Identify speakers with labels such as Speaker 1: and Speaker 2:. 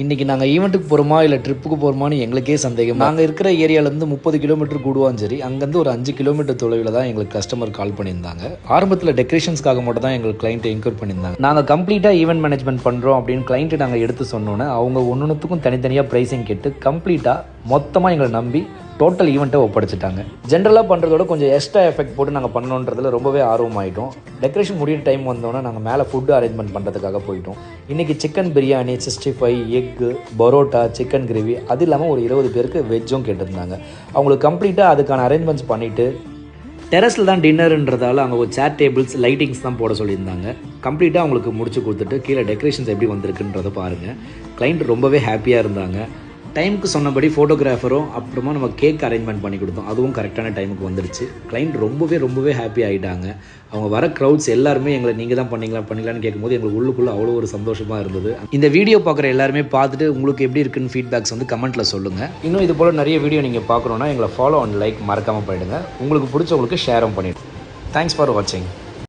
Speaker 1: இன்றைக்கி நாங்கள் ஈவெண்ட்டுக்கு போகிறோமா இல்லை ட்ரிப்புக்கு போகிறோமான்னு எங்களுக்கே சந்தேகம். நாங்கள் இருக்கிற ஏரியாவிலேருந்து 30 கிலோமீட்டர் கூடுவாஞ்சேரி, அங்கேருந்து ஒரு 5 கிலோமீட்டர் தொலைவில் தான் எங்களுக்கு கஸ்டமர் கால் பண்ணியிருந்தாங்க. ஆரம்பத்தில் டெக்கரேஷன்ஸ்க்காக மட்டும் தான் எங்களுக்கு கிளைண்ட்டை என்கொயர் பண்ணியிருந்தாங்க. நாங்கள் கம்ப்ளீட்டாக ஈவெண்ட் மேனேஜ்மெண்ட் பண்ணுறோம் அப்படின்னு கிளைண்ட்டு நாங்கள் எடுத்து சொன்னோன்னே அவங்க ஒன்றுத்துக்கும் தனித்தனியாக ப்ரைஸிங் கேட்டு கம்ப்ளீட்டாக மொத்தமாக எங்களை நம்பி டோட்டல் ஈவெண்ட்டை ஒப்படைச்சிட்டாங்க. ஜென்ரலாக பண்ணுறதோட கொஞ்சம் எக்ஸ்ட்ரா எஃபெக்ட் போட்டு நாங்கள் பண்ணணுன்றதுல ரொம்பவே ஆர்வமாயிட்டோம். டெக்கரேஷன் முடிகிற டைம் வந்தோன்னே நாங்கள் மேலே ஃபுட்டு அரேஞ்ச்மெண்ட் பண்ணுறதுக்காக போயிட்டோம். இன்றைக்கி chicken biryani, 65, egg, parotta, chicken gravy, அது இல்லாமல் ஒரு 20 பேருக்கு வெஜ்ஜும் கேட்டிருந்தாங்க. அவங்களுக்கு கம்ப்ளீட்டாக அதுக்கான அரேஞ்ச்மெண்ட்ஸ் பண்ணிவிட்டு டெரஸில் தான் டின்னருன்றதால அங்கே ஒரு சேர் டேபிள்ஸ், லைட்டிங்ஸ் தான் போட சொல்லியிருந்தாங்க. கம்ப்ளீட்டாக அவங்களுக்கு முடிச்சு கொடுத்துட்டு கீழே டெக்கரேஷன்ஸ் எப்படி வந்திருக்குன்றதை பாருங்கள். கிளைண்ட் ரொம்பவே ஹாப்பியாக இருந்தாங்க. டைமுக்கு சொன்னபடி ஃபோட்டோகிராஃபரும் அப்புறமா நம்ம கேக் அரேஞ்ச்மெண்ட் பண்ணி கொடுத்தோம். அதுவும் கரெக்டான டைமுக்கு வந்துடுச்சு. கிளைண்ட் ரொம்பவே ஹாப்பி ஆகிட்டாங்க. அவங்க வர க்ரௌட்ஸ் எல்லாருமே எங்களை நீங்கள் தான் பண்ணிக்கலான்னு கேட்கும்போது எங்களுக்கு உள்ளுக்குள்ளே அவ்வளோ ஒரு சந்தோஷமாக இருந்தது. இந்த வீடியோ பார்க்குற எல்லாருமே பார்த்துட்டு உங்களுக்கு எப்படி இருக்குன்னு ஃபீட்பேக்ஸ் வந்து கமெண்ட்டில் சொல்லுங்கள். இன்னும் இது போல் நிறைய வீடியோ நீங்கள் பார்க்கணுன்னா எங்களை ஃபாலோ அண்ட் லைக் மறக்காமல் பண்ணிவிடுங்க. உங்களுக்கு பிடிச்சவங்களுக்கு ஷேரும் பண்ணிவிடுங்க. தேங்க்ஸ் ஃபார் வாட்சிங்.